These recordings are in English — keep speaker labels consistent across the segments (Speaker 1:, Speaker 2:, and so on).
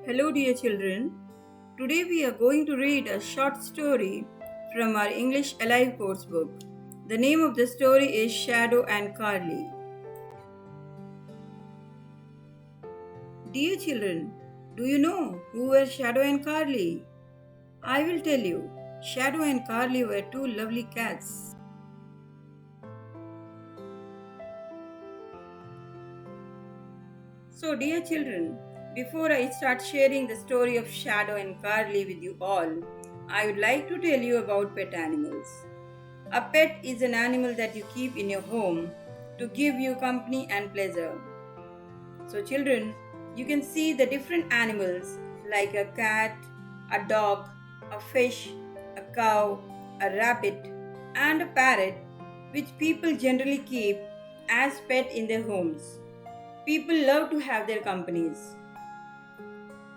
Speaker 1: Hello, dear children. Today we are going to read a short story from our English Alive course book. The name of the story is Shadow and Carly. Dear children, do you know who were Shadow and Carly? I will tell you. Shadow and Carly were two lovely cats. So, dear children, before I start sharing the story of Shadow and Carly with you all, I would like to tell you about pet animals. A pet is an animal that you keep in your home to give you company and pleasure. So, children, you can see the different animals like a cat, a dog, a fish, a cow, a rabbit, and a parrot, which people generally keep as pet in their homes. People love to have their companies.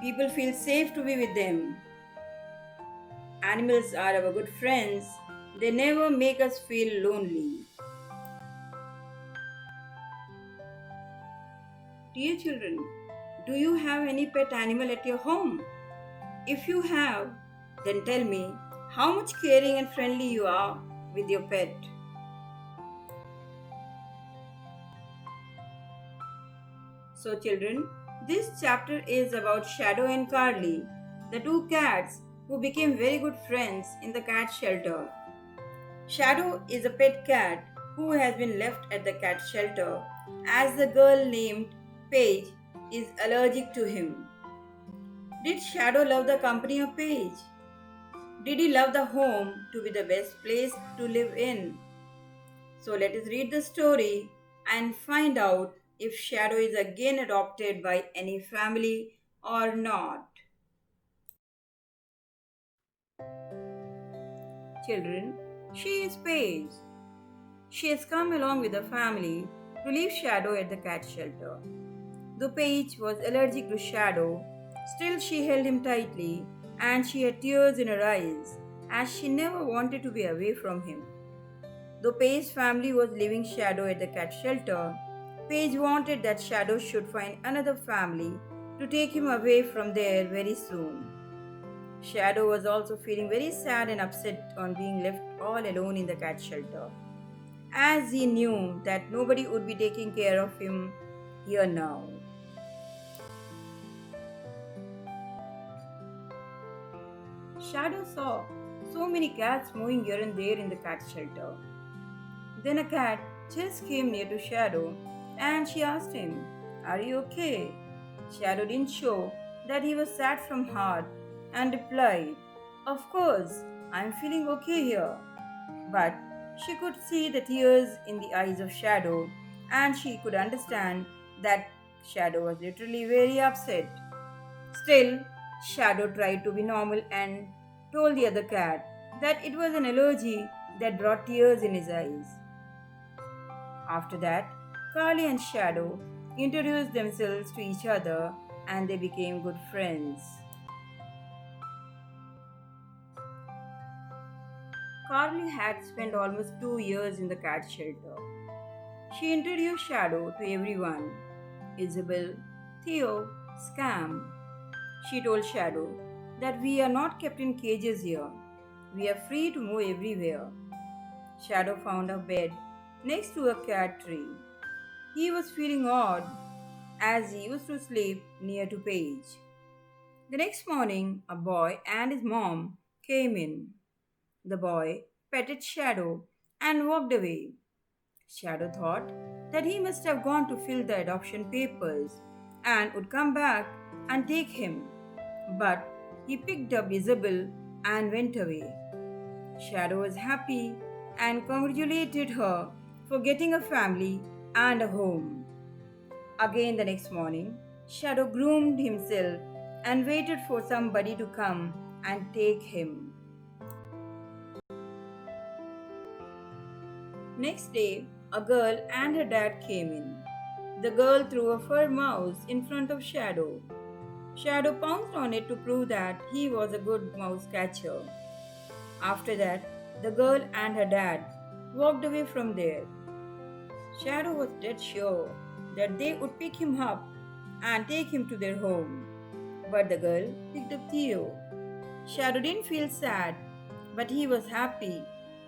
Speaker 1: People feel safe to be with them. Animals are our good friends. They never make us feel lonely. Dear children, do you have any pet animal at your home? If you have, then tell me how much caring and friendly you are with your pet. So, children, this chapter is about Shadow and Carly, the two cats who became very good friends in the cat shelter. Shadow is a pet cat who has been left at the cat shelter as the girl named Paige is allergic to him. Did Shadow love the company of Paige? Did he love the home to be the best place to live in? So let us read the story and find out if Shadow is again adopted by any family or not. Children, she is Paige. She has come along with the family to leave Shadow at the cat shelter. Though Paige was allergic to Shadow, still she held him tightly and she had tears in her eyes as she never wanted to be away from him. Though Paige's family was leaving Shadow at the cat shelter, Paige wanted that Shadow should find another family to take him away from there very soon. Shadow was also feeling very sad and upset on being left all alone in the cat shelter, as he knew that nobody would be taking care of him here now. Shadow saw so many cats moving here and there in the cat shelter. Then a cat just came near to Shadow and she asked him, "Are you okay?" Shadow didn't show that he was sad from heart and replied, "Of course, I'm feeling okay here." But she could see the tears in the eyes of Shadow and she could understand that Shadow was literally very upset. Still, Shadow tried to be normal and told the other cat that it was an allergy that brought tears in his eyes. After that, Carly and Shadow introduced themselves to each other and they became good friends. Carly had spent almost 2 years in the cat shelter. She introduced Shadow to everyone: Isabel, Theo, Scam. She told Shadow that we are not kept in cages here. We are free to move everywhere. Shadow found a bed next to a cat tree. He was feeling odd as he used to sleep near to Paige. The next morning, a boy and his mom came in. The boy petted Shadow and walked away. Shadow thought that he must have gone to fill the adoption papers and would come back and take him. But he picked up Isabel and went away. Shadow was happy and congratulated her for getting a family and a home. Again the next morning, Shadow groomed himself and waited for somebody to come and take him. Next day, a girl and her dad came in. The girl threw a fur mouse in front of Shadow. Shadow pounced on it to prove that he was a good mouse catcher. After that, the girl and her dad walked away from there. Shadow was dead sure that they would pick him up and take him to their home. But the girl picked up Theo. Shadow didn't feel sad, but he was happy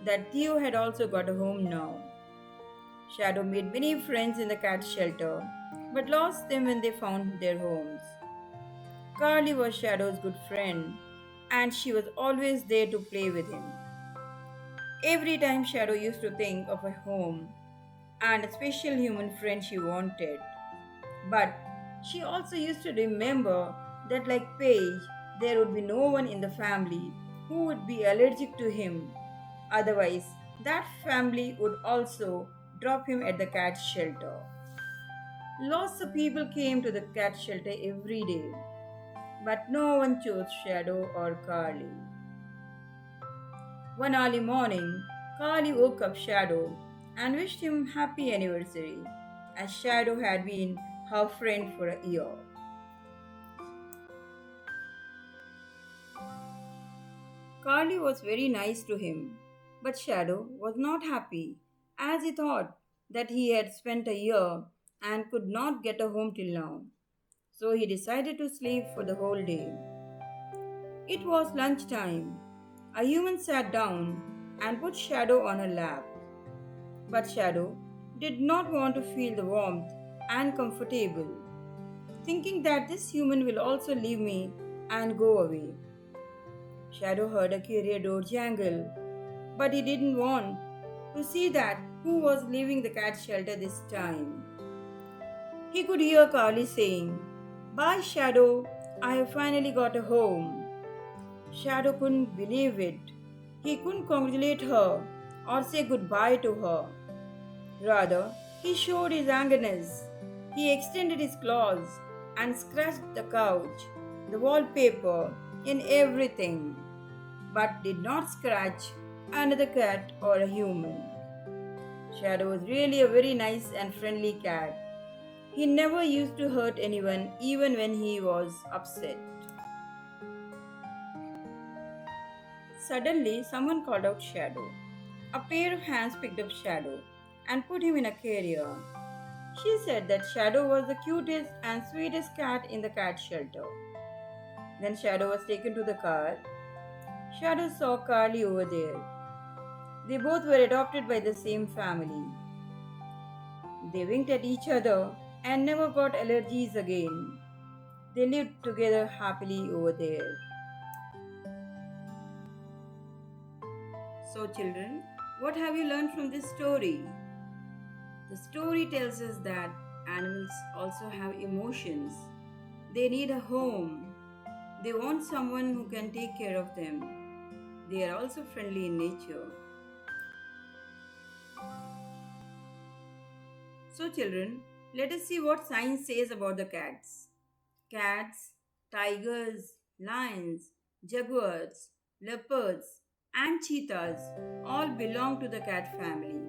Speaker 1: that Theo had also got a home now. Shadow made many friends in the cat shelter, but lost them when they found their homes. Carly was Shadow's good friend, and she was always there to play with him. Every time Shadow used to think of a home and a special human friend she wanted, but she also used to remember that, like Paige, there would be no one in the family who would be allergic to him. Otherwise, that family would also drop him at the cat shelter. Lots of people came to the cat shelter every day, but no one chose Shadow or Carly. One early morning, Carly woke up Shadow and wished him happy anniversary, as Shadow had been her friend for a year. Carly was very nice to him, but Shadow was not happy, as he thought that he had spent a year and could not get a home till now. So he decided to sleep for the whole day. It was lunchtime. A human sat down and put Shadow on her lap. But Shadow did not want to feel the warmth and comfortable, thinking that this human will also leave me and go away. Shadow heard a carrier door jangle, but he didn't want to see that who was leaving the cat shelter this time. He could hear Carly saying, "Bye, Shadow, I have finally got a home." Shadow couldn't believe it. He couldn't congratulate her or say goodbye to her. Rather, he showed his angerness. He extended his claws and scratched the couch, the wallpaper, and everything, but did not scratch another cat or a human. Shadow was really a very nice and friendly cat. He never used to hurt anyone even when he was upset. Suddenly, someone called out Shadow. A pair of hands picked up Shadow and put him in a carrier. She said that Shadow was the cutest and sweetest cat in the cat shelter. Then Shadow was taken to the car. Shadow saw Carly over there. They both were adopted by the same family. They winked at each other and never got allergies again. They lived together happily over there. So, children, what have you learned from this story? The story tells us that animals also have emotions. They need a home. They want someone who can take care of them. They are also friendly in nature. So, children, let us see what science says about the cats. Cats, tigers, lions, jaguars, leopards, and cheetahs all belong to the cat family.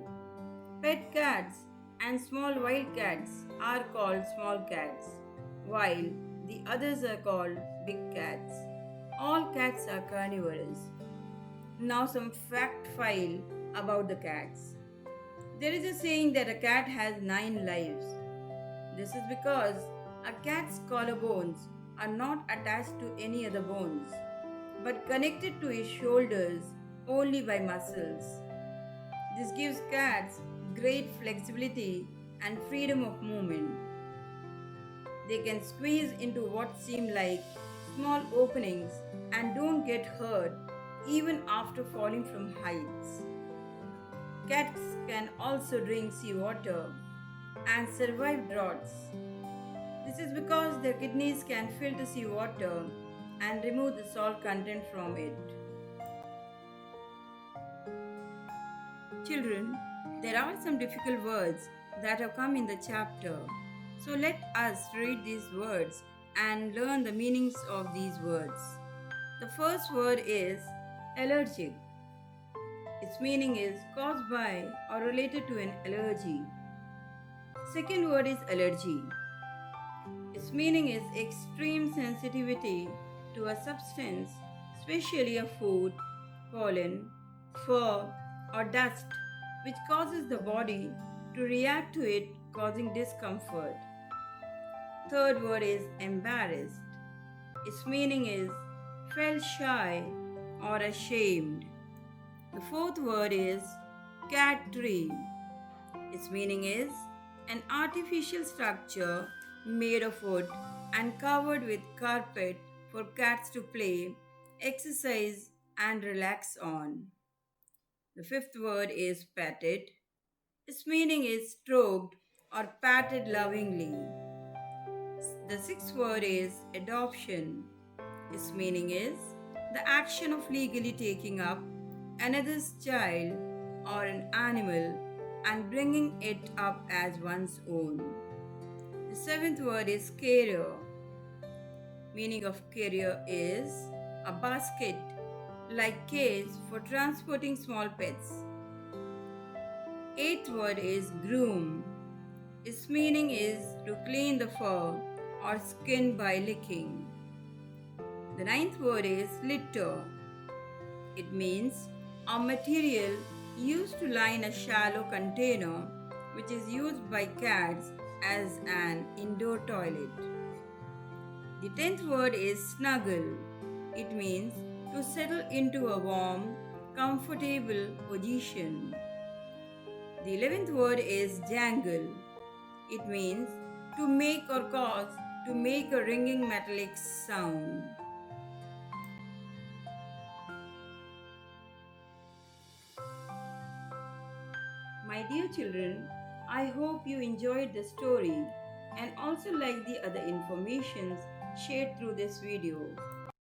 Speaker 1: Pet cats and small wild cats are called small cats, while the others are called big cats. All cats are carnivorous. Now, some fact file about the cats. There is a saying that a cat has 9 lives. This is because a cat's collarbones are not attached to any other bones, but connected to his shoulders only by muscles. This gives cats great flexibility and freedom of movement. They can squeeze into what seem like small openings and don't get hurt even after falling from heights. Cats can also drink seawater and survive droughts. This is because their kidneys can filter seawater and remove the salt content from it. Children, there are some difficult words that have come in the chapter. So let us read these words and learn the meanings of these words. The first word is allergic. Its meaning is caused by or related to an allergy. Second word is allergy. Its meaning is extreme sensitivity to a substance, especially a food, pollen, fur, or dust, which causes the body to react to it, causing discomfort. Third word is embarrassed. Its meaning is felt shy or ashamed. The fourth word is cat tree. Its meaning is an artificial structure made of wood and covered with carpet for cats to play, exercise, and relax on. The fifth word is patted. Its meaning is stroked or patted lovingly. The sixth word is adoption. Its meaning is the action of legally taking up another's child or an animal and bringing it up as one's own. The seventh word is carrier. Meaning of carrier is a basket like case for transporting small pets. Eighth word is groom. Its meaning is to clean the fur or skin by licking. The ninth word is litter. It means a material used to line a shallow container which is used by cats as an indoor toilet. The tenth word is snuggle. It means to settle into a warm, comfortable position. The 11th word is jangle. It means to make or cause to make a ringing metallic sound. My dear children, I hope you enjoyed the story and also like the other informations shared through this video.